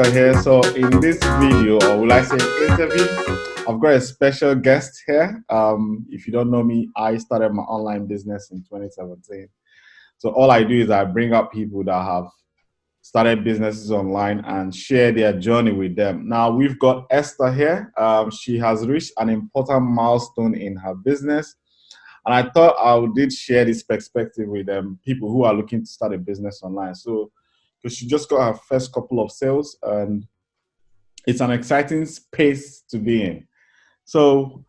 Esther here. So in this video, or will I say interview, I've got a special guest here. If you don't know me, I started my online business in 2017. So all I do is I bring up people that have started businesses online and share their journey with them. Now we've got Esther here. She has reached an important milestone in her business. And I thought I did share this perspective with people who are looking to start a business online. So, because she just got her first couple of sales, and it's an exciting space to be in. So,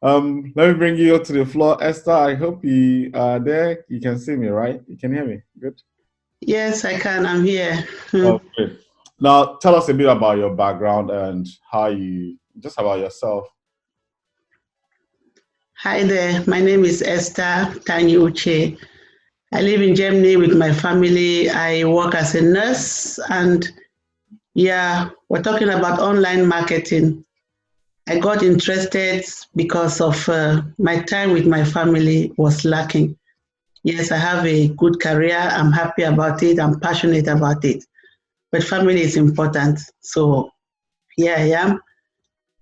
let me bring you to the floor, Esther. I hope you are there. You can see me, right? You can hear me. Good. Yes, I can. I'm here. Okay. Now, tell us a bit about your background and just about yourself. Hi there. My name is Esther Tanyi. I live in Germany with my family. I work as a nurse, and we're talking about online marketing. I got interested because of my time with my family was lacking. Yes, I have a good career. I'm happy about it. I'm passionate about it. But family is important. So here I am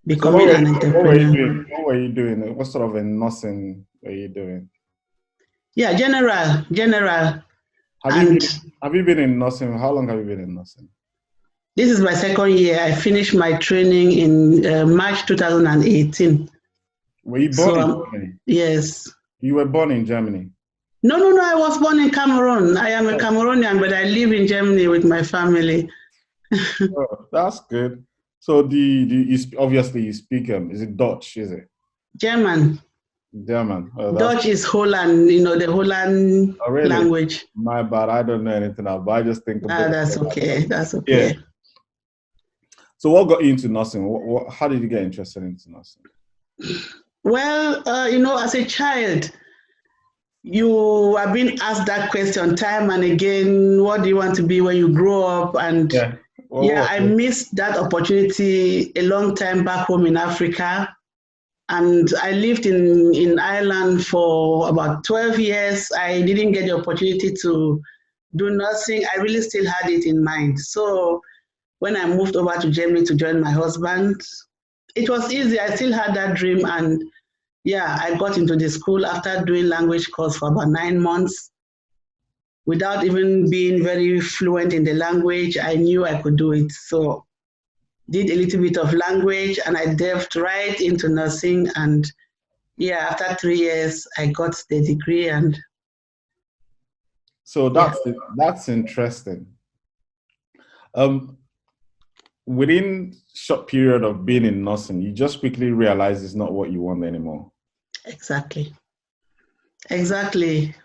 becoming an entrepreneur. What were you doing? What sort of a nursing were you doing? Yeah, general. And Have you been in nursing? How long have you been in nursing? this is my second year. I finished my training in March 2018. Were you born in Germany? Yes. You were born in Germany? No. I was born in Cameroon. I am a Cameroonian, but I live in Germany with my family. Oh, that's good. So obviously you speak, is it Dutch, is it? German. German. Oh, Dutch is Holland, the Holland language. My bad. I don't know anything about it. I just think about that's okay. That's okay. Yeah. So what got you into nursing? How did you get interested into nursing? Well, as a child, you are being asked that question time and again, what do you want to be when you grow up? And I missed that opportunity a long time back home in Africa. And I lived in Ireland for about 12 years. I didn't get the opportunity to do nursing. I really still had it in mind. So when I moved over to Germany to join my husband, it was easy. I still had that dream. And I got into the school after doing language course for about 9 months. Without even being very fluent in the language, I knew I could do it. So did a little bit of language and I delved right into nursing. And after 3 years, I got the degree. And so that's interesting. Within short period of being in nursing, you just quickly realize it's not what you want anymore. Exactly.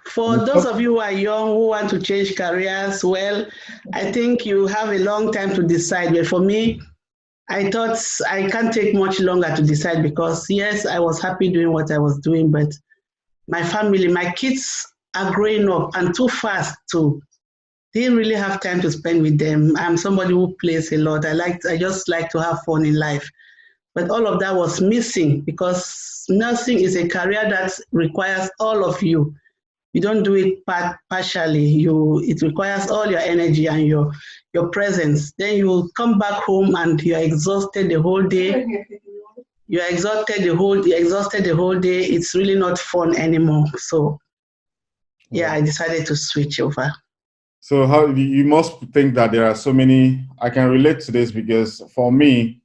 For those of you who are young, who want to change careers, well, I think you have a long time to decide. But for me, I thought I can't take much longer to decide because, yes, I was happy doing what I was doing, but my family, my kids are growing up and too fast too. Didn't really have time to spend with them. I'm somebody who plays a lot. I just like to have fun in life. But all of that was missing because nursing is a career that requires all of you. You don't do it partially. It requires all your energy and your presence. Then you come back home and you're exhausted the whole day. You're exhausted the whole day. It's really not fun anymore. So I decided to switch over. So how you must think that there are so many. I can relate to this because for me,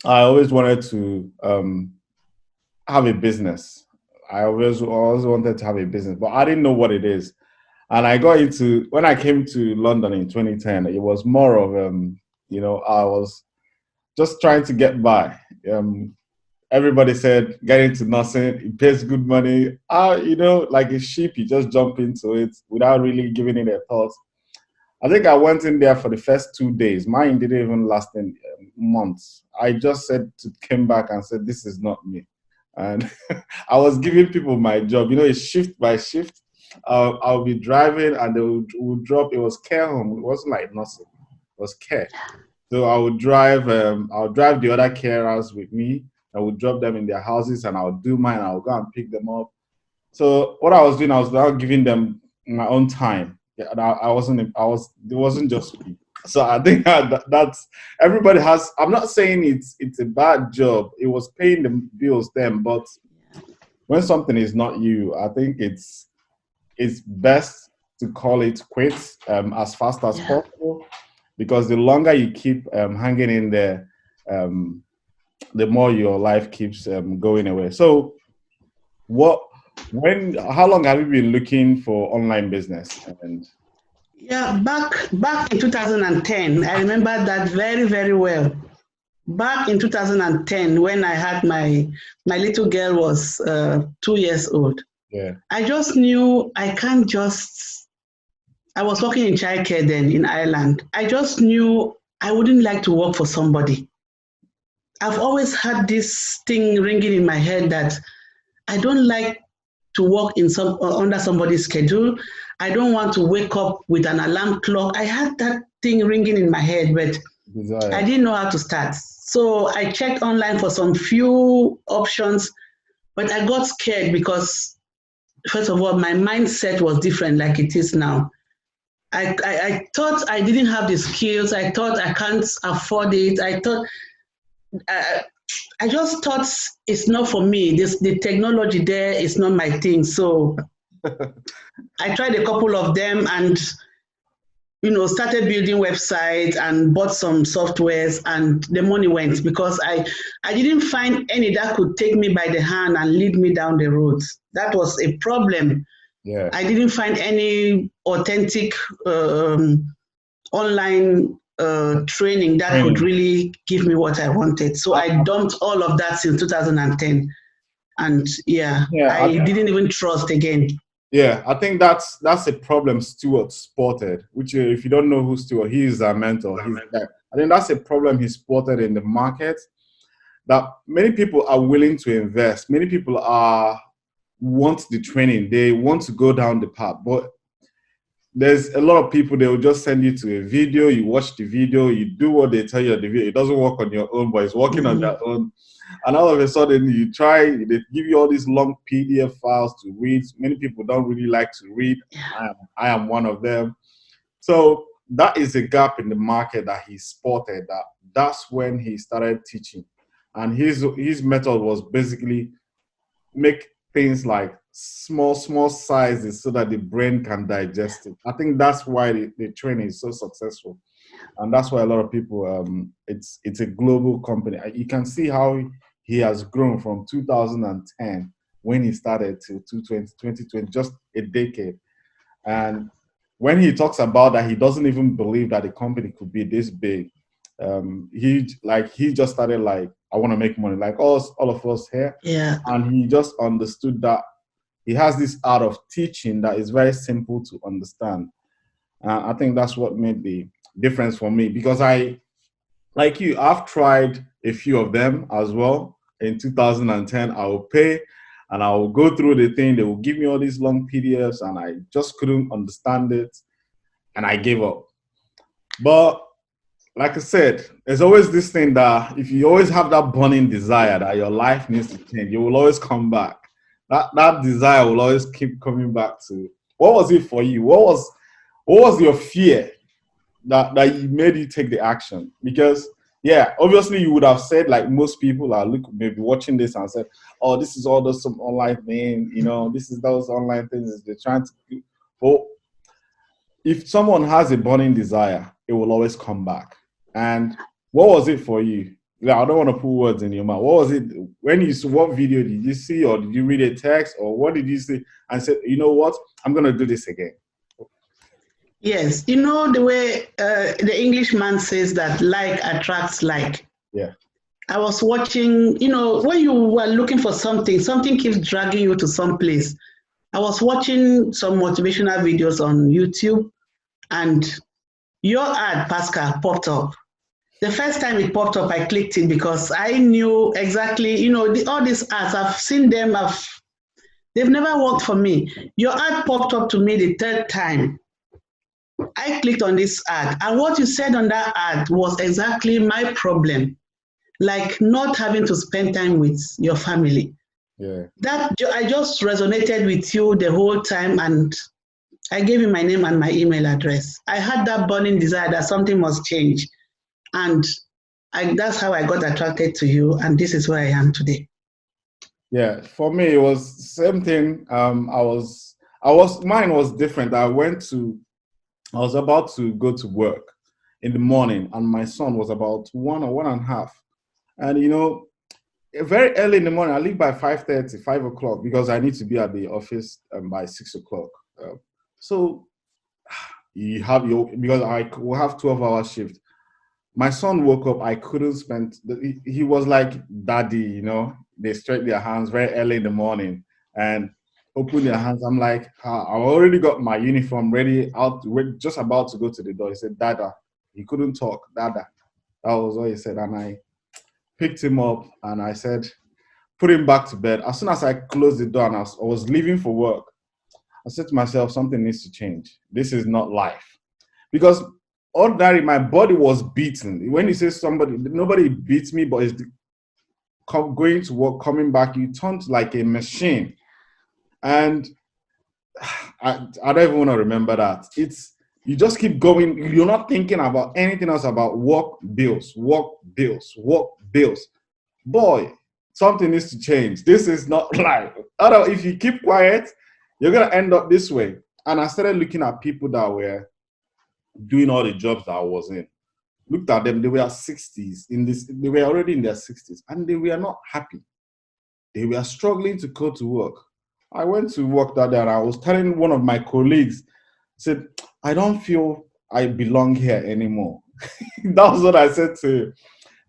I always wanted to have a business. I always wanted to have a business, but I didn't know what it is. And when I came to London in 2010, it was more of, I was just trying to get by. Everybody said, get into nursing, it pays good money. Like a sheep, you just jump into it without really giving it a thought. I think I went in there for the first 2 days. Mine didn't even last in months. I just came back and said, this is not me. And I was giving people my job, it's shift by shift. I'll be driving and they would drop. It was care home. It wasn't like nursing. It was care. So I would drive. I'll drive the other carers with me. I would drop them in their houses and I would do mine. I would go and pick them up. So what I was doing, I was now giving them my own time. It wasn't just me. So I think that's everybody has. I'm not saying it's a bad job. It was paying the bills then, but when something is not you, I think it's best to call it quits as fast as possible, because the longer you keep hanging in there, um, the more your life keeps going away. So, how long have you been looking for online business? And yeah, back in 2010, I remember that very, very well. Back in 2010, when I had my little girl was 2 years old, yeah, I just knew I can't just. I was working in childcare then in Ireland. I just knew I wouldn't like to work for somebody. I've always had this thing ringing in my head that I don't like to work in under somebody's schedule. I don't want to wake up with an alarm clock. I had that thing ringing in my head, but I desire. didn't know how to start. So I checked online for some few options, but I got scared because, first of all, my mindset was different like it is now. I thought I didn't have the skills. I thought I can't afford it. I just thought it's not for me. The technology there is not my thing. So I tried a couple of them and started building websites and bought some softwares, and the money went because I didn't find any that could take me by the hand and lead me down the road. That was a problem. Yeah. I didn't find any authentic online training that could really give me what I wanted. So I dumped all of that since 2010. And I didn't even trust again. Yeah, I think that's a problem Stuart spotted, which if you don't know who Stuart, he is our mentor. I think that's a problem he spotted in the market, that many people are willing to invest. Many people want the training. They want to go down the path, but there's a lot of people, they will just send you to a video, you watch the video, you do what they tell you on the video. It doesn't work on your own, but it's working on their own. And all of a sudden you try, they give you all these long PDF files to read. Many people don't really like to read. I am one of them. So that is a gap in the market that he spotted. That's when he started teaching. And his method was basically make things like small sizes so that the brain can digest it. I think that's why the training is so successful, and that's why a lot of people. It's a global company. You can see how he has grown from 2010 when he started to 2020, just a decade. And when he talks about that, he doesn't even believe that the company could be this big. He just started like, I want to make money, like all of us here. Yeah. And he just understood that he has this art of teaching that is very simple to understand. I think that's what made the difference for me, because like you, I've tried a few of them as well. In 2010, I will pay and I will go through the thing. They will give me all these long PDFs and I just couldn't understand it and I gave up. But like I said, there's always this thing that if you always have that burning desire that your life needs to change, you will always come back. That desire will always keep coming back to. What was it for you? What was your fear that made you take the action? Because obviously you would have said, like most people are maybe watching this and said, oh, this is all those some online thing, this is those online things they're trying to do. But if someone has a burning desire, it will always come back. And what was it for you? I don't want to put words in your mouth. What was it what video did you see, or did you read a text, or what did you see and said, you know what, I'm going to do this again? Yes, the way the Englishman says that like attracts like. Yeah. I was watching, when you were looking for something keeps dragging you to some place. I was watching some motivational videos on YouTube, and your ad, Pascal, popped up. The first time it popped up, I clicked it because I knew exactly, all these ads, I've seen them, they've never worked for me. Your ad popped up to me the third time. I clicked on this ad, and what you said on that ad was exactly my problem, like not having to spend time with your family. Yeah. That I just resonated with you the whole time, and I gave him my name and my email address. I had that burning desire that something must change. And that's how I got attracted to you. And this is where I am today. Yeah, for me, it was the same thing. Mine was different. I was about to go to work in the morning, and my son was about 1 or 1.5. And very early in the morning, I leave by 5:30, 5 o'clock, because I need to be at the office by 6 o'clock. So because I will have 12-hour shift. My son woke up. I couldn't spend. He was like, "Daddy," They stretch their hands very early in the morning and open their hands. I'm like, I already got my uniform ready out. We're just about to go to the door. He said, "Dada." He couldn't talk. "Dada." That was what he said. And I picked him up and I said, put him back to bed. As soon as I closed the door and I was leaving for work, I said to myself, something needs to change. This is not life. Because ordinarily, my body was beaten. When you say nobody beats me, but it's going to work, coming back, you turned like a machine. And I don't even want to remember that. You just keep going. You're not thinking about anything else about work, bills. Boy, something needs to change. This is not life. Otherwise, if you keep quiet, you're going to end up this way. And I started looking at people that were doing all the jobs that I was in. Looked at them, they were 60s. They were already in their 60s, and they were not happy. They were struggling to go to work. I went to work that day, and I was telling one of my colleagues, said, I don't feel I belong here anymore. That was what I said to him.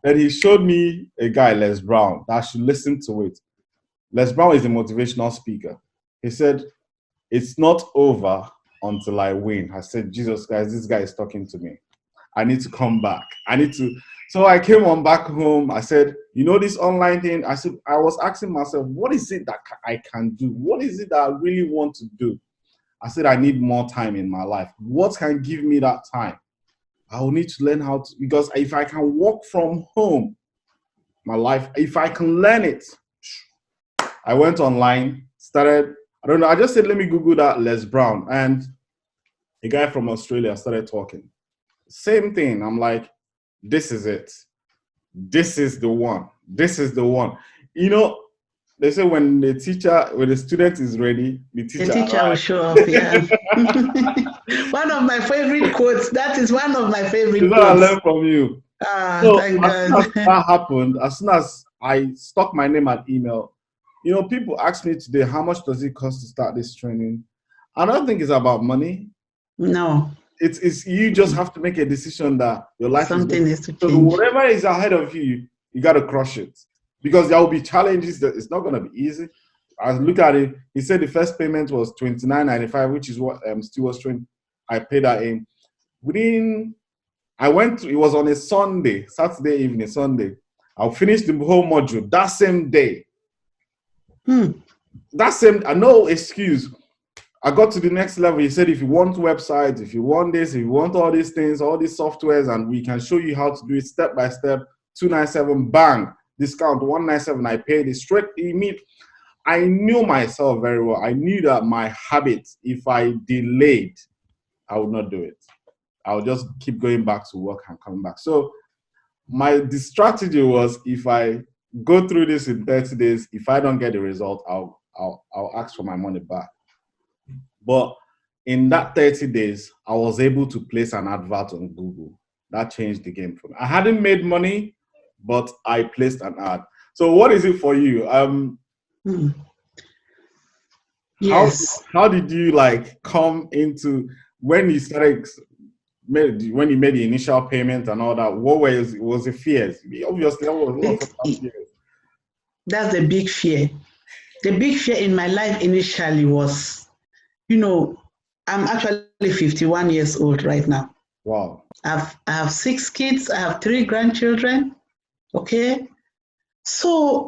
Then he showed me a guy, Les Brown, that I should listen to it. Les Brown is a motivational speaker. He said, it's not over until I win. I said, Jesus Christ, this guy is talking to me. I need to come back. So I came on back home. I said, this online thing? I was asking myself, what is it that I can do? What is it that I really want to do? I said, I need more time in my life. What can give me that time? I will need to learn how to, because if I can work from home, my life, if I can learn it, I went online, I just said, let me Google that Les Brown. And a guy from Australia started talking. Same thing. I'm like, this is it. This is the one. This is the one. They say when the student is ready, the teacher will show up. Yeah. One of my favorite quotes. That is one of my favorite quotes. I learned from you. Thank God. As soon as that happened, as soon as I stuck my name and email, people ask me today, how much does it cost to start this training? I don't think it's about money. No. It's you just have to make a decision that your life needs to change. So whatever is ahead of you, you got to crush it, because there will be challenges that it's not going to be easy. I look at it. He said the first payment was $29.95, which is what Stu was trying. I paid that in. It was on a Sunday, Saturday evening, Sunday. I'll finish the whole module that same day. No excuse. I got to the next level. He said, if you want websites, if you want this, if you want all these things, all these softwares, and we can show you how to do it step by step, $297, bang, discount, $197. I paid it straight. I knew myself very well. I knew that my habit, if I delayed, I would not do it. I would just keep going back to work and coming back. So the strategy was, if I go through this in 30 days, if I don't get the result, I'll ask for my money back. But in that 30 days, I was able to place an advert on Google. That changed the game for me. I hadn't made money, but I placed an ad. So what is it for you? Yes. How did you come into when you made the initial payment and all that? What was the fears? Obviously, there was a lot of fears. That's the big fear. The big fear in my life initially was, I'm actually 51 years old right now. Wow. I have 6 kids. I have 3 grandchildren. Okay. So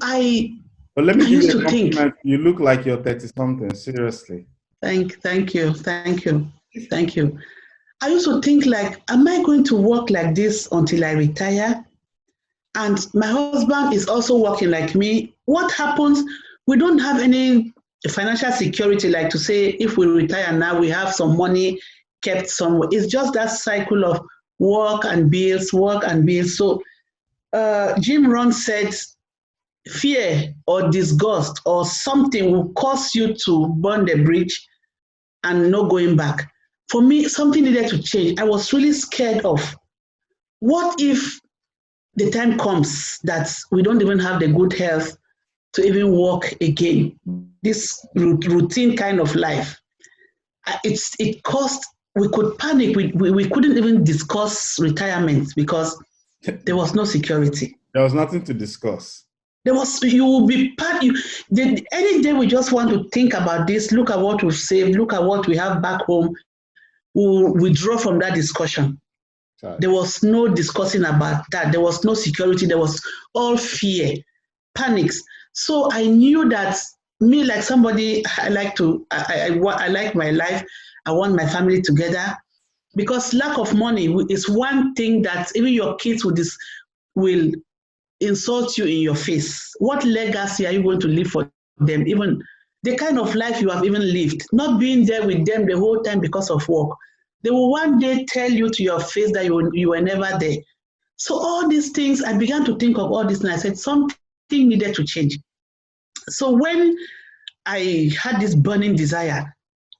But let me give you a compliment. You look like you're 30-something. Seriously. Thank you. I used to think am I going to work like this until I retire? And my husband is also working like me. What happens? We don't have any financial security, like to say, if we retire now, we have some money kept somewhere. It's just that cycle of work and bills, work and bills. So Jim Rohn said, fear or disgust or something will cause you to burn the bridge and no going back. For me, something needed to change. I was really scared of, what if the time comes that we don't even have the good health to even walk again? This routine kind of life. It caused, we could panic. We couldn't even discuss retirement because there was no security. There was nothing to discuss. You will be any day we just want to think about this, look at what we've saved, look at what we have back home, we'll withdraw from that discussion. Sorry. There was no discussing about that. There was no security. There was all fear, panics. So I knew that me, like somebody, I like my life. I want my family together, because lack of money is one thing that even your kids will insult you in your face. What legacy are you going to leave for them? Even the kind of life you have even lived, not being there with them the whole time because of work. They will one day tell you to your face that you were never there. So all these things, I began to think of all this, and I said something needed to change. So when I had this burning desire,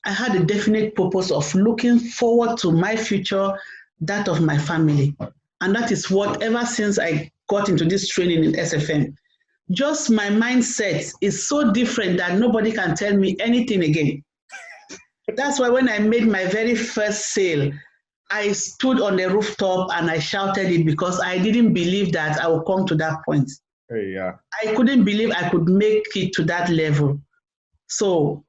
I had a definite purpose of looking forward to my future, that of my family. And that is what, ever since I got into this training in SFM, just my mindset is so different that nobody can tell me anything again. That's why when I made my very first sale, I stood on the rooftop and I shouted it, because I didn't believe that I would come to that point. Hey, yeah. I couldn't believe I could make it to that level. So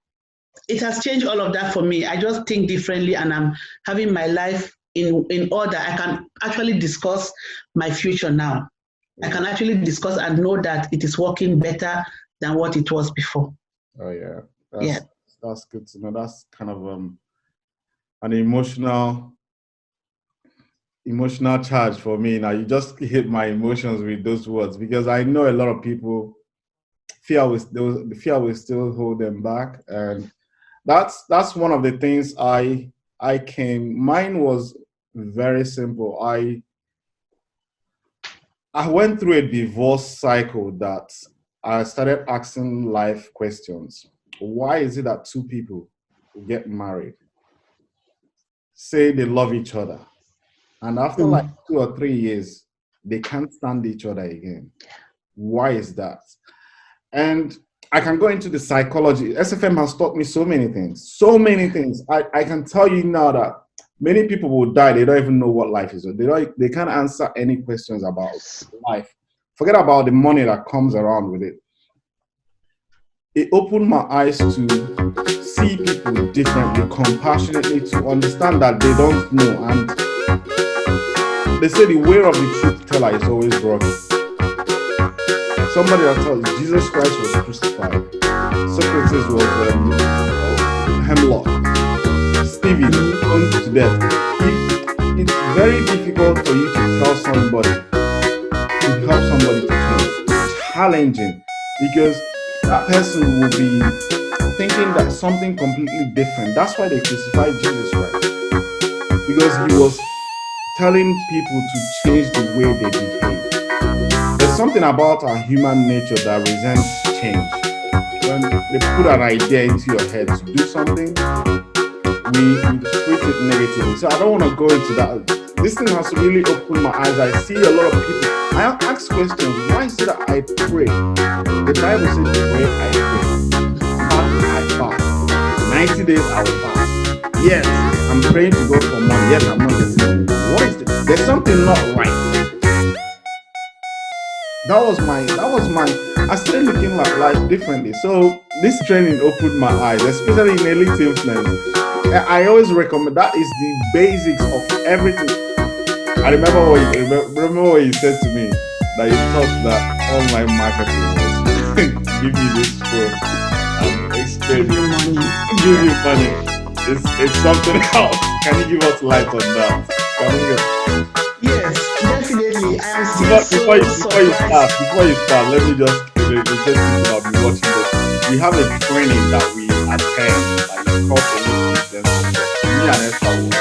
it has changed all of that for me. I just think differently, and I'm having my life in order. I can actually discuss my future now. I can actually discuss and know that it is working better than what it was before. Oh, yeah. That's good to know. That's kind of an emotional charge for me. Now, you just hit my emotions with those words, because I know a lot of people, fear will still hold them back. And that's one of the things mine was very simple. I went through a divorce cycle that I started asking life questions. Why is it that two people get married, say they love each other, and after like 2 or 3 years, they can't stand each other again? Why is that? And I can go into the psychology. SFM has taught me so many things. I can tell you now that many people will die. They don't even know what life is. They can't answer any questions about life. Forget about the money that comes around with it. It opened my eyes to see people differently, compassionately, to understand that they don't know. And they say the way of the truth teller is always wrong. Somebody that tells you Jesus Christ was crucified, Socrates was hemlock, Stephen stoned to death. It's very difficult for you to tell somebody, to help somebody to change. It's challenging, because that person will be thinking that something completely different. That's why they crucified Jesus Christ, because he was telling people to change the way they behave. There's something about our human nature that resents change. When they put an idea into your head to do something, we treat it negatively. So I don't want to go into that. This thing has really opened my eyes. I see a lot of people. I ask questions. Why is it that I pray? The Bible says pray, I pray. I fast. 90 days I will fast. Yes, I'm praying to God for money. Yes, I'm not getting money. What is it? There's something not right. That was my, I started looking at life differently. So this training opened my eyes, especially in elite influence. I always recommend, that is the basics of everything. I remember what you said to me, that you thought that online marketing was give me this phone and exchange give you money. It's something else. Can you give us light on that? Yes, definitely. I am before you start, let me just I'll be watching this. we have a training that we attend, like it's called Elite Influence Workshop. Me and Esther were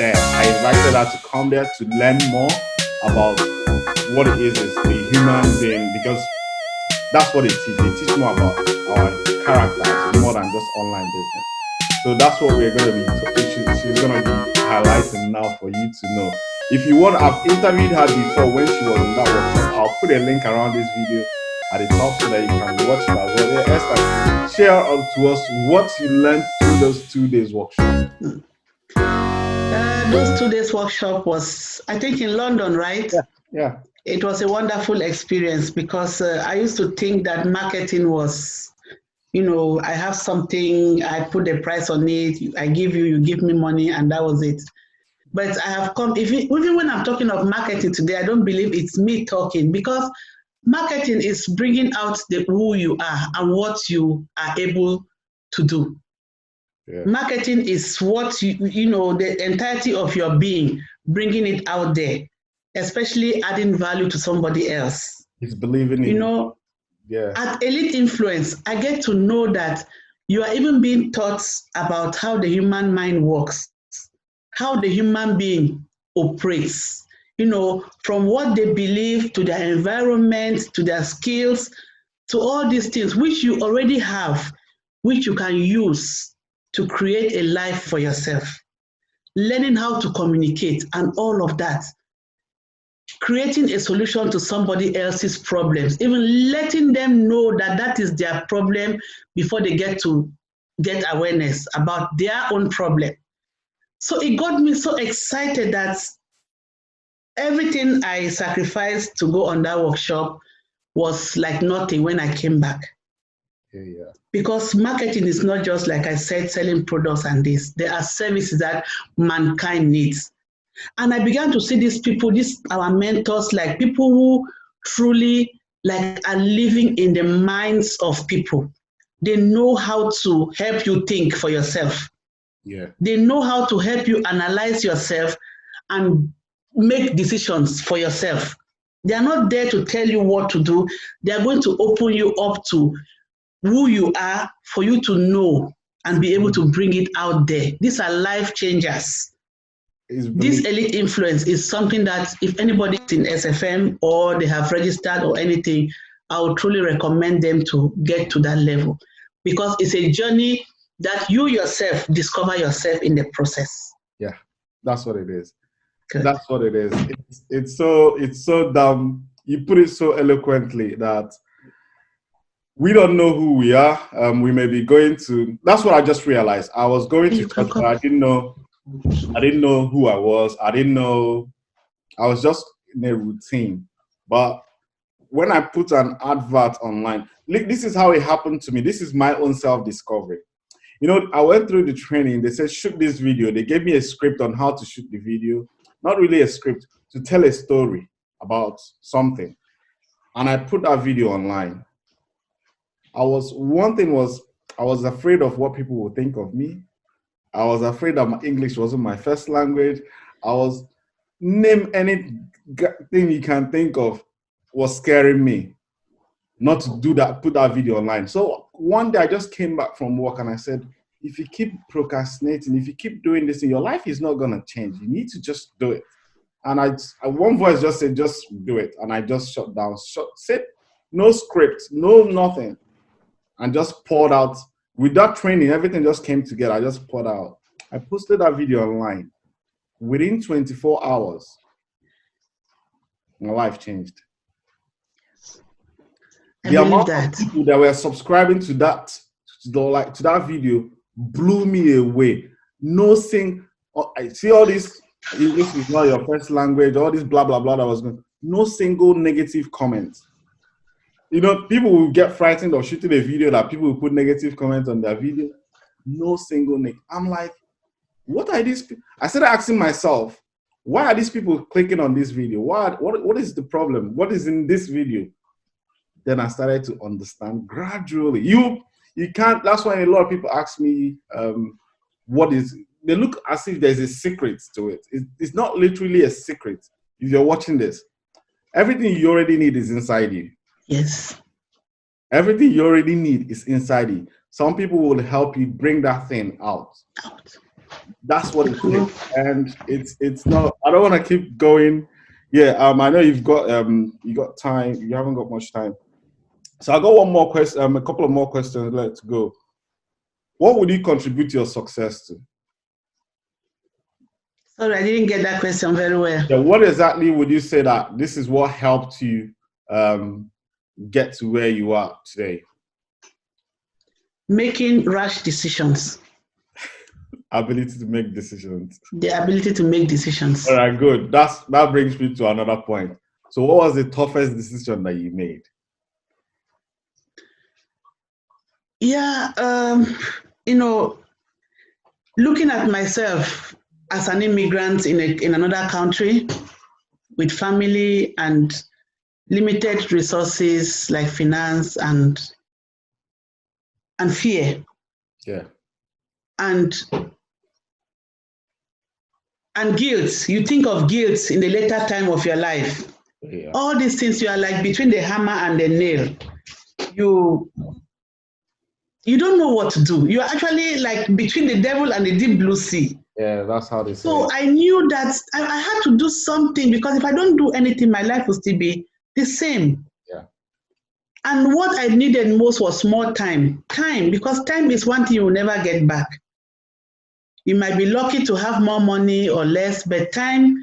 there. I invited her to come there to learn more about what it is the human being, because that's what they teach. They teach more about our characters more than just online business. So that's what we're going to be. She's going to be highlighting now for you to know. If you want, I've interviewed her before when she was in that workshop. I'll put a link around this video at the top so that you can watch it as well. Yeah, Esther, share to us what you learned through those 2 days workshop. Those 2 days workshop was, I think, in London, right? Yeah. It was a wonderful experience because I used to think that marketing was, I have something, I put a price on it, I give you, you give me money, and that was it. But I have come, even when I'm talking of marketing today, I don't believe it's me talking, because marketing is bringing out who you are and what you are able to do. Yeah. Marketing is what the entirety of your being, bringing it out there, especially adding value to somebody else. It's believing in Yeah. At Elite Influence, I get to know that you are even being taught about how the human mind works, how the human being operates, from what they believe to their environment, to their skills, to all these things which you already have, which you can use to create a life for yourself. Learning how to communicate and all of that. Creating a solution to somebody else's problems, even letting them know that that is their problem before they get awareness about their own problem. So it got me so excited that everything I sacrificed to go on that workshop was like nothing when I came back. Yeah. Because marketing is not just, like I said, selling products and this. There are services that mankind needs. And I began to see these people, our mentors, like people who truly are living in the minds of people. They know how to help you think for yourself. Yeah. They know how to help you analyze yourself and make decisions for yourself. They are not there to tell you what to do. They are going to open you up to who you are for you to know and be able to bring it out there. These are life changers. This Elite Influence is something that if anybody is in SFM or they have registered or anything, I would truly recommend them to get to that level, because it's a journey that you yourself discover yourself in the process. Yeah, that's what it is. Good. That's what it is. It's so dumb. You put it so eloquently that we don't know who we are. We may be going to. That's what I just realized. I was going to church, but I didn't know who I was. I didn't know. I was just in a routine. But when I put an advert online, this is how it happened to me. This is my own self-discovery. I went through the training. They said, shoot this video. They gave me a script on how to shoot the video. Not really a script, to tell a story about something. And I put that video online. One thing was, I was afraid of what people would think of me. I was afraid that my English wasn't my first language. Name anything you can think of was scaring me not to do that, put that video online. So one day I just came back from work and I said, if you keep procrastinating, if you keep doing this, your life is not going to change. You need to just do it. And one voice just said, just do it. And I just shut down, said no script, no nothing. And just poured out. With that training, everything just came together. I just poured out. I posted that video online. Within 24 hours, my life changed. The amount of people that were subscribing to that video blew me away. I see all this, English is not your first language, all this blah, blah, blah that was going. No single negative comment. People will get frightened of shooting a video that people will put negative comments on their video. No single negative. I'm like, what are these people? I started asking myself, why are these people clicking on this video? What is the problem? What is in this video? Then I started to understand gradually. You can't, that's why a lot of people ask me, they look as if there's a secret to it. It's not literally a secret. If you're watching this, everything you already need is inside you. Yes. Everything you already need is inside you. Some people will help you bring that thing out. That's what it takes. And it's not, I don't want to keep going. Yeah, I know you got time. You haven't got much time. So I got one more question, a couple of more questions. Let's go. What would you contribute your success to? Sorry, I didn't get that question very well. Yeah, what exactly would you say that this is what helped you get to where you are today? Making rash decisions. Ability to make decisions. The ability to make decisions. All right, good. That brings me to another point. So what was the toughest decision that you made? Yeah, looking at myself as an immigrant in another country with family and limited resources like finance and fear. Yeah. And guilt. You think of guilt in the later time of your life. Yeah. All these things, you are like between the hammer and the nail. You don't know what to do. You're actually like between the devil and the deep blue sea. Yeah, that's how they say. So I knew that I had to do something, because if I don't do anything, my life will still be the same. Yeah. And what I needed most was more time. Time, because time is one thing you will never get back. You might be lucky to have more money or less, but time,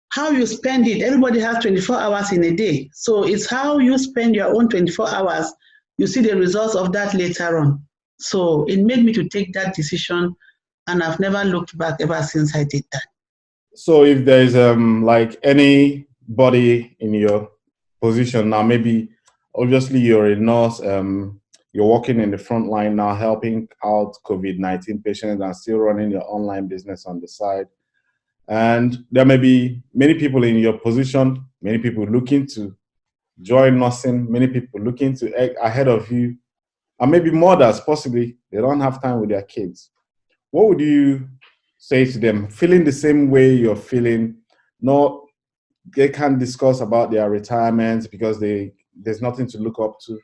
how you spend it, everybody has 24 hours in a day. So it's how you spend your own 24 hours. You see the results of that later on. So it made me to take that decision, and I've never looked back ever since I did that. So if there's like anybody in your position now, maybe obviously you're a nurse, you're working in the front line now, helping out COVID-19 patients and still running your online business on the side. And there may be many people in your position, many people looking to join nursing, many people looking to ahead of you, and maybe mothers, possibly, they don't have time with their kids. What would you say to them, feeling the same way you're feeling? No, they can't discuss about their retirement because there's nothing to look up to.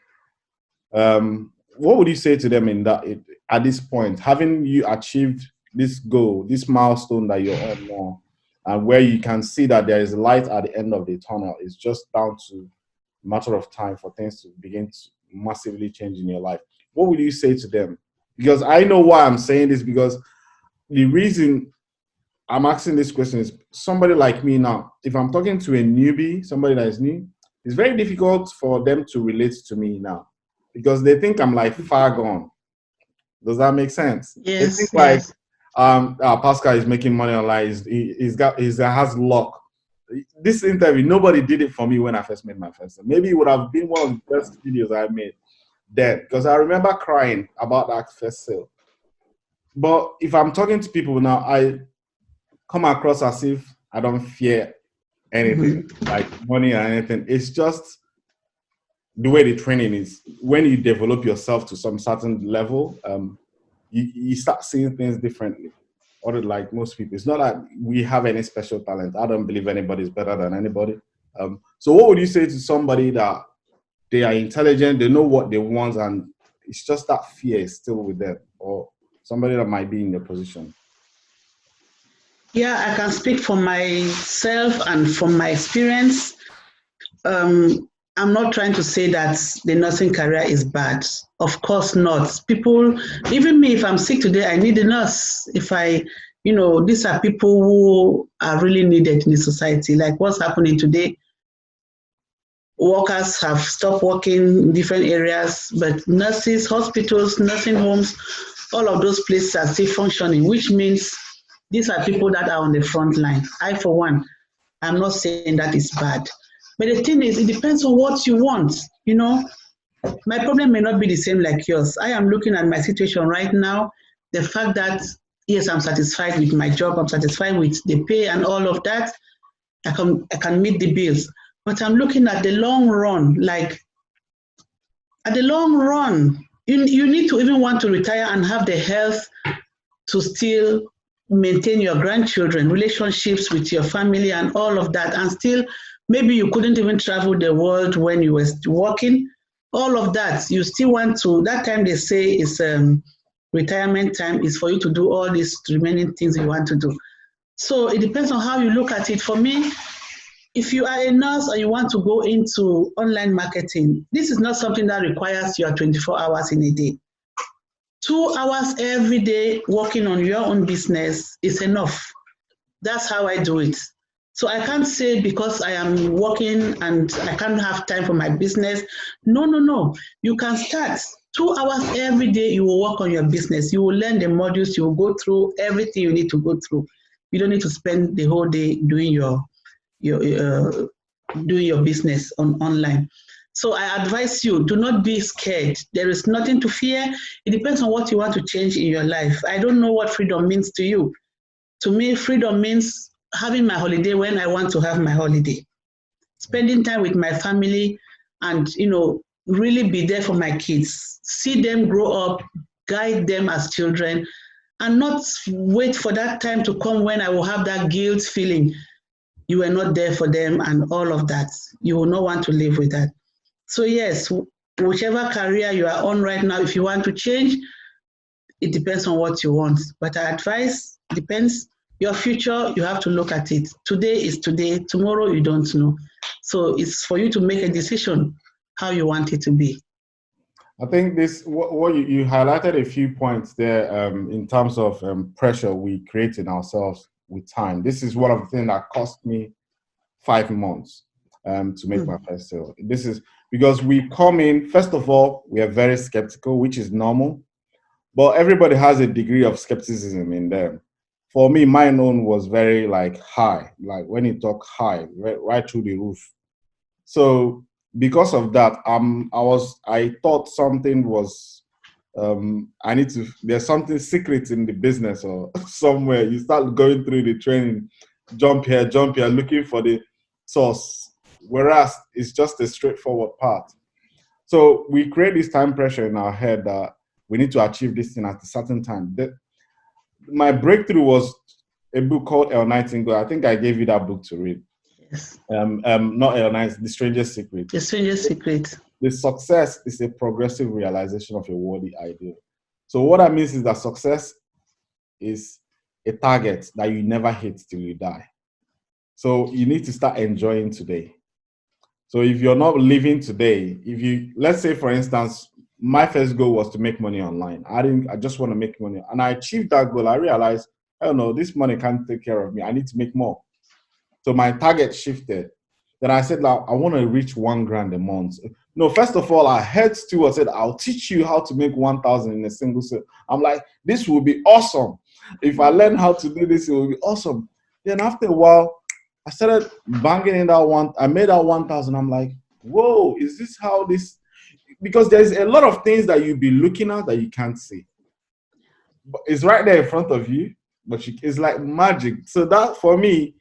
What would you say to them at this point, having you achieved this goal, this milestone that you're on now, and where you can see that there is light at the end of the tunnel? It's just down to a matter of time for things to begin to massively change in your life. What would you say to them? Because I know why I'm saying this, because the reason I'm asking this question is somebody like me now, if I'm talking to a newbie, somebody that is new, it's very difficult for them to relate to me now, because they think I'm like far gone. Does that make sense? Yes. They think like Pascal is making money online. He has luck. This interview, nobody did it for me when I first made my first. Maybe it would have been one of the first videos I made then, because I remember crying about that first sale. But if I'm talking to people now, I come across as if I don't fear anything, like money or anything. It's just the way the training is. When you develop yourself to some certain level, you start seeing things differently. Or like most people, it's not that we have any special talent. I don't believe anybody's better than anybody. So what would you say to somebody that they are intelligent, they know what they want, and it's just that fear is still with them, or somebody that might be in your position? Yeah, I can speak for myself and from my experience. I'm not trying to say that the nursing career is bad. Of course not. People, even me, if I'm sick today, I need a nurse. These are people who are really needed in the society. Like what's happening today, workers have stopped working in different areas, but nurses, hospitals, nursing homes, all of those places are still functioning, which means these are people that are on the front line. I, for one, I'm not saying that is bad. But the thing is, it depends on what you want. My problem may not be the same like yours. I am looking at my situation right now. The fact that, yes, I'm satisfied with my job. I'm satisfied with the pay and all of that. I can meet the bills. But I'm looking at the long run. Like, at the long run, you need to even want to retire and have the health to still maintain your grandchildren, relationships with your family and all of that. And still, maybe you couldn't even travel the world when you were working, all of that, you still want to, that time they say is retirement time, is for you to do all these remaining things you want to do. So it depends on how you look at it. For me, if you are a nurse or you want to go into online marketing, this is not something that requires your 24 hours in a day. 2 hours every day working on your own business is enough. That's how I do it. So I can't say because I am working and I can't have time for my business. No, no, no. You can start 2 hours every day. You will work on your business. You will learn the modules. You will go through everything you need to go through. You don't need to spend the whole day doing your business online. So I advise you, do not be scared. There is nothing to fear. It depends on what you want to change in your life. I don't know what freedom means to you. To me, freedom means having my holiday when I want to have my holiday, spending time with my family, and really be there for my kids, see them grow up, guide them as children, and not wait for that time to come when I will have that guilt feeling you were not there for them and all of that. You will not want to live with that. So yes, whichever career you are on right now, if you want to change, it depends on what you want. But I advise, depends. Your future, you have to look at it. Today is today, tomorrow you don't know. So it's for you to make a decision how you want it to be. I think this, what you highlighted a few points there in terms of pressure we create in ourselves with time. This is one of the things that cost me 5 months to make my first sale. This is because we come in, first of all, we are very skeptical, which is normal, but everybody has a degree of skepticism in them. For me, my own was very high, like when you talk high, right through the roof. So because of that, I thought something was, there's something secret in the business or somewhere. You start going through the training, jump here, looking for the source, whereas it's just a straightforward path. So we create this time pressure in our head that we need to achieve this thing at a certain time. My breakthrough was a book called El Nightingale. I think I gave you that book to read. Yes. Not El Nightingale, The Stranger's Secret. The Stranger's Secret. The success is a progressive realization of a worthy ideal. So what that means is that success is a target that you never hit till you die. So you need to start enjoying today. So if you're not living today, let's say for instance, my first goal was to make money online. I just want to make money. And I achieved that goal. I realized, I don't know, this money can't take care of me. I need to make more. So my target shifted. Then I said, I want to reach $1,000 a month. No, first of all, I heard Stewart said, I'll teach you how to make 1,000 in a single sale. I'm like, this will be awesome. If I learn how to do this, it will be awesome. Then after a while, I started banging in that one. I made that 1,000. I'm like, whoa, is this how this? Because there's a lot of things that you'll be looking at that you can't see. But it's right there in front of you, but it's like magic. So that, for me,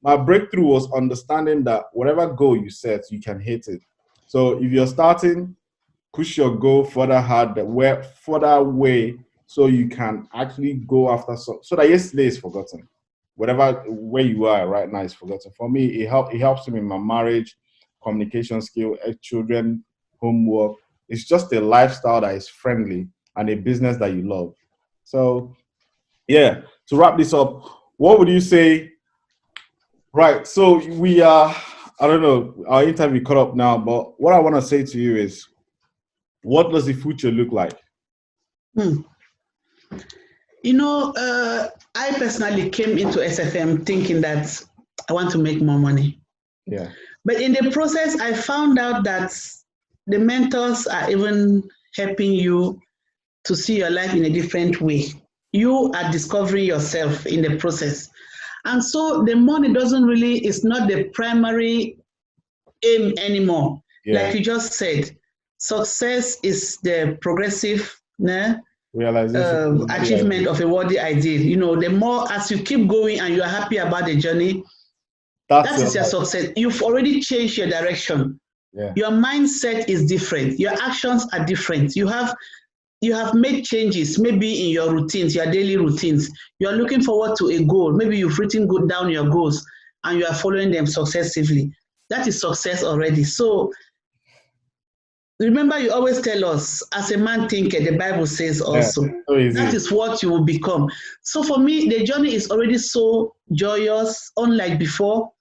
my breakthrough was understanding that whatever goal you set, you can hit it. So if you're starting, push your goal further away, so you can actually go after so that yesterday is forgotten. Whatever where you are right now is forgotten. For me, it helps me in my marriage, communication skill, children, homework. It's just a lifestyle that is friendly and a business that you love. So yeah, to wrap this up, what would you say? Right, so we are, I don't know, our interview caught up now, but what I want to say to you is, what does the future look like? I personally came into SFM thinking that I want to make more money. Yeah. But in the process, I found out that the mentors are even helping you to see your life in a different way. You are discovering yourself in the process. And so the money is not the primary aim anymore. Yeah. Like you just said, success is the progressive realization, achievement of a worthy ideal. The more as you keep going and you are happy about the journey, that is your success. You've already changed your direction. Yeah. Your mindset is different. Your actions are different. You have made changes, maybe in your routines, your daily routines. You are looking forward to a goal. Maybe you've written down your goals and you are following them successively. That is success already. So remember, you always tell us, as a man thinketh, the Bible says also. So that is what you will become. So for me, the journey is already so joyous, unlike before.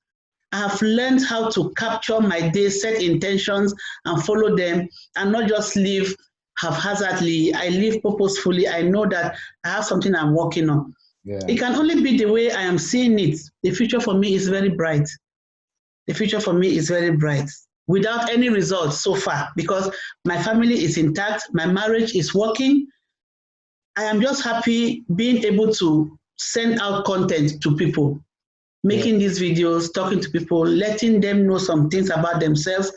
I have learned how to capture my day, set intentions, and follow them, and not just live haphazardly. I live purposefully. I know that I have something I'm working on. Yeah. It can only be the way I am seeing it. The future for me is very bright. The future for me is very bright without any results so far, because my family is intact, my marriage is working. I am just happy being able to send out content to people, making these videos, talking to people, letting them know some things about themselves,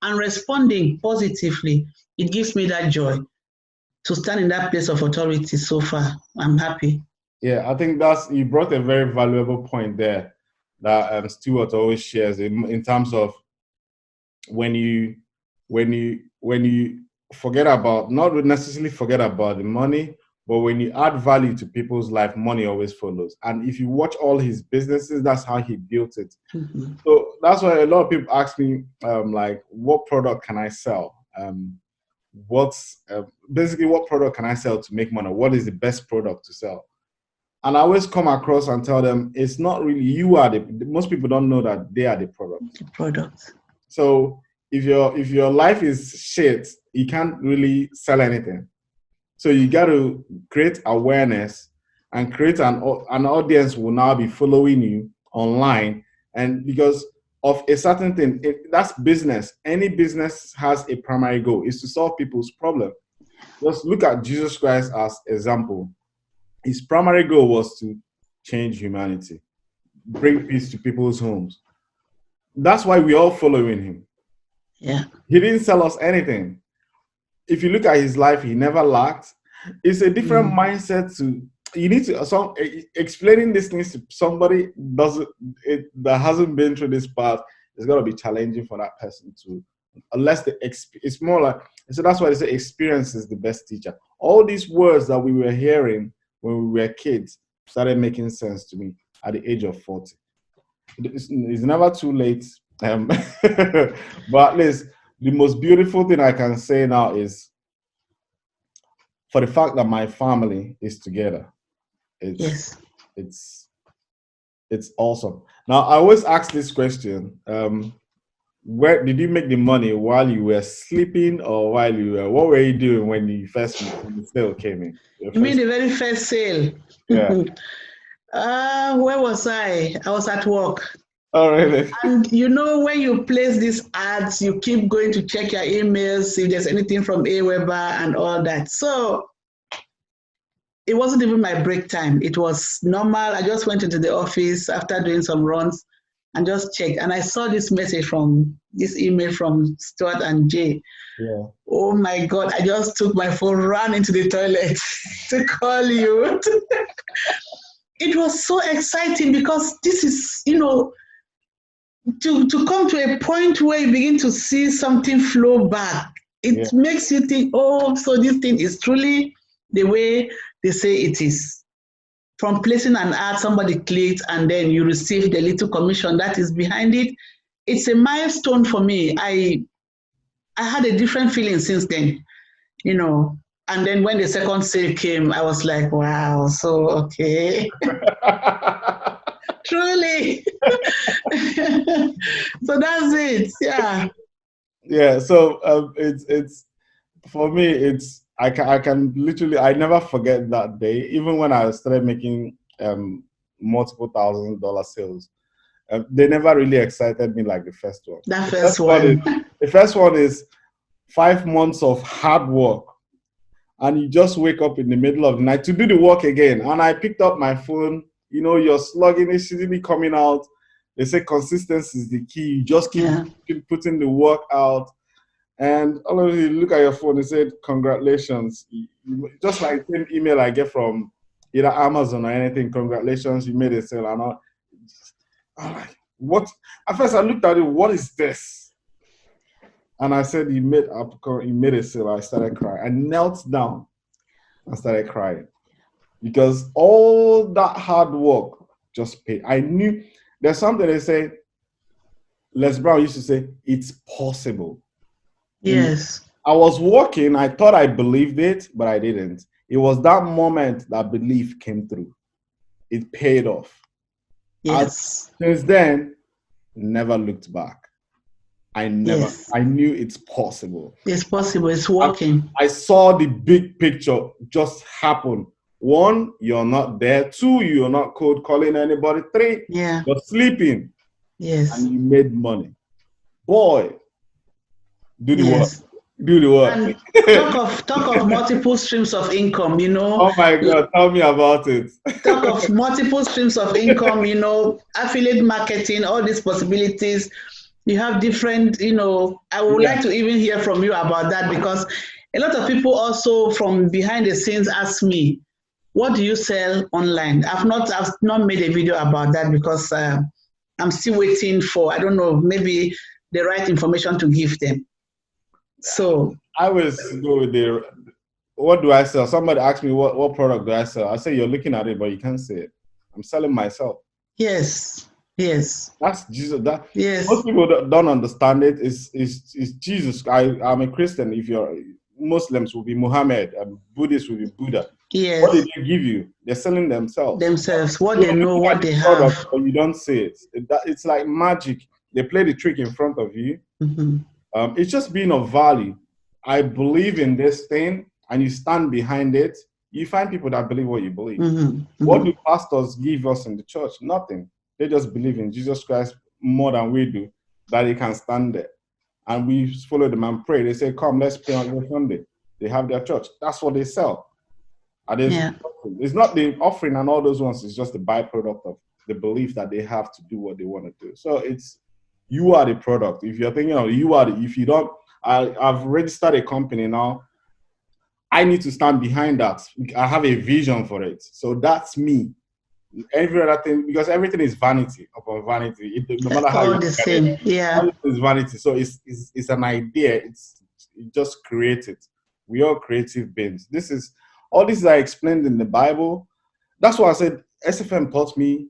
and responding positively. It gives me that joy to stand in that place of authority so far. I'm happy. Yeah, I think you brought a very valuable point there that Stuart always shares in terms of when you forget about, not necessarily forget about the money, but when you add value to people's life, money always follows. And if you watch all his businesses, that's how he built it. Mm-hmm. So that's why a lot of people ask me, like, what product can I sell? Basically, what product can I sell to make money? What is the best product to sell? And I always come across and tell them, it's not really you are most people don't know that they are the product. The product. So if your life is shit, you can't really sell anything. So you got to create awareness and create an audience will now be following you online. And because of a certain thing, that's business. Any business has a primary goal, is to solve people's problem. Just look at Jesus Christ as example. His primary goal was to change humanity, bring peace to people's homes. That's why we're all following him. Yeah. He didn't sell us anything. If you look at his life, he never lacked. It's a different mindset you need to, explaining these things to somebody that hasn't been through this path, it's going to be challenging for that person to, unless it's more like, so that's why they say experience is the best teacher. All these words that we were hearing when we were kids started making sense to me at the age of 40. It's never too late. But at least the most beautiful thing I can say now is, for the fact that my family is together, it's awesome. Now, I always ask this question: where did you make the money? While you were sleeping, or what were you doing when the sale came in? You mean the very first sale? Yeah. Where was I? I was at work. Oh, really? And you know, when you place these ads, you keep going to check your emails, if there's anything from Aweber and all that. So it wasn't even my break time. It was normal. I just went into the office after doing some runs and just checked. And I saw this email from Stuart and Jay. Yeah. Oh my God, I just took my phone, ran into the toilet to call you. It was so exciting because this is, to come to a point where you begin to see something flow back. It makes you think, oh, so this thing is truly the way they say it is. From placing an ad, somebody clicked, and then you receive the little commission that is behind it. It's a milestone for me. I had a different feeling since then, And then when the second sale came, I was like, wow, so okay. Truly. So that's it. Yeah. Yeah. So it's for me, I can literally, I never forget that day. Even when I started making multiple $1,000 sales, they never really excited me like the first one. The first one is 5 months of hard work, and you just wake up in the middle of the night to do the work again. And I picked up my phone. You're slugging, it's easily coming out. They say consistency is the key. You just keep putting the work out. And all of you look at your phone and said, congratulations. Just like the email I get from either Amazon or anything, congratulations, you made a sale. And I'm like, what? At first I looked at it, what is this? And I said, you made a sale. I started crying. I knelt down and started crying. Because all that hard work just paid. I knew there's something they say, Les Brown used to say, it's possible. Yes. I was walking. I thought I believed it, but I didn't. It was that moment that belief came through. It paid off. Yes. Since then, never looked back. I knew it's possible. It's possible. It's working. I saw the big picture just happen. 1, you're not there. 2, you're not cold calling anybody. 3, you're sleeping. Yes. And you made money. Boy, do the work. Do the work. And talk of multiple streams of income, you know. Oh my God, tell me about it. Talk of multiple streams of income, you know, affiliate marketing, all these possibilities. You have different, you know, I would like to even hear from you about that, because a lot of people also from behind the scenes ask me, what do you sell online? I've not made a video about that because I'm still waiting for, I don't know, maybe the right information to give them. So I always go with what do I sell? Somebody asked me what product do I sell? I say, you're looking at it, but you can't see it. I'm selling myself. Yes. That's Jesus. Yes. Most people don't understand it. It's Jesus. I'm a Christian. If you're Muslims, will be Muhammad. Buddhists will be Buddha. Yes. What did they give you? They're selling themselves. What they know, what they have. But you don't see it. It's like magic. They play the trick in front of you. Mm-hmm. It's just being of value. I believe in this thing, and you stand behind it. You find people that believe what you believe. Mm-hmm. What do pastors give us in the church? Nothing. They just believe in Jesus Christ more than we do, that he can stand there. And we follow them and pray. They say, come, let's pray on your Sunday. They have their church. That's what they sell. It's not the offering and all those ones. It's just the byproduct of the belief that they have to do what they want to do. So you are the product. If you're thinking of if you don't, I've registered a company now. I need to stand behind that. I have a vision for it. So that's me. Every other thing, because everything is vanity upon vanity. No matter how you look at it, it's vanity. So it's an idea. You just create it. We are creative beings. All this I explained in the Bible. That's why I said SFM taught me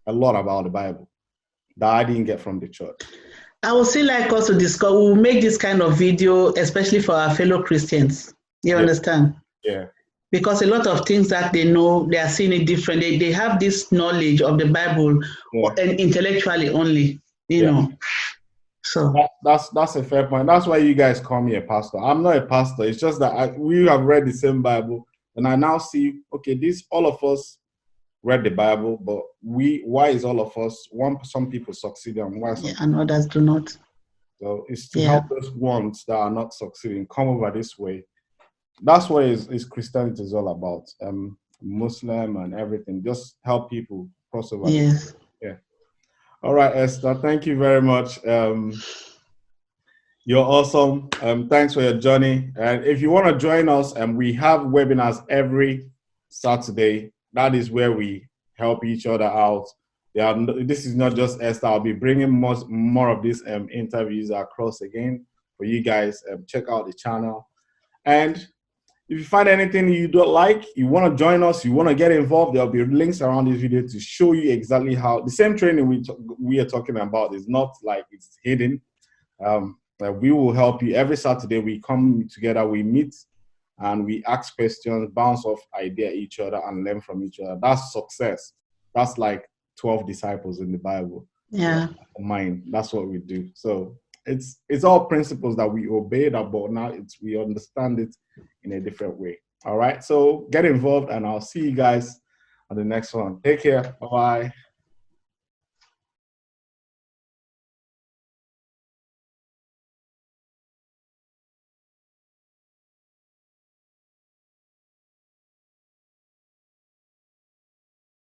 a lot about the Bible that I didn't get from the church. I would still like us to discuss. We'll make this kind of video, especially for our fellow Christians. You understand? Yeah. Because a lot of things that they know, they are seeing it different. They have this knowledge of the Bible and intellectually only, you know. So that's a fair point. That's why you guys call me a pastor. I'm not a pastor. It's just that we have read the same Bible, and I now see, okay, all of us read the Bible, but why is all of us, some people succeed and why and others do not? So it's to help those ones that are not succeeding come over this way. That's what is Christianity is all about. Muslim and everything. Just help people cross over. Yes. Yeah. All right, Esther. Thank you very much. You're awesome. Thanks for your journey. And if you want to join us, we have webinars every Saturday. That is where we help each other out. This is not just Esther. I'll be bringing more of these interviews across again for you guys. Check out the channel. And if you find anything you don't like, you want to join us, you want to get involved, there'll be links around this video to show you exactly how. The same training we are talking about is not like it's hidden. We will help you. Every Saturday we come together, we meet, and we ask questions, bounce off idea each other, and learn from each other. That's success. That's like 12 disciples in the Bible. Yeah. Mine. That's what we do. So it's all principles that we obey, but now we understand it in a different way. All right. So get involved, and I'll see you guys on the next one. Take care. Bye-bye.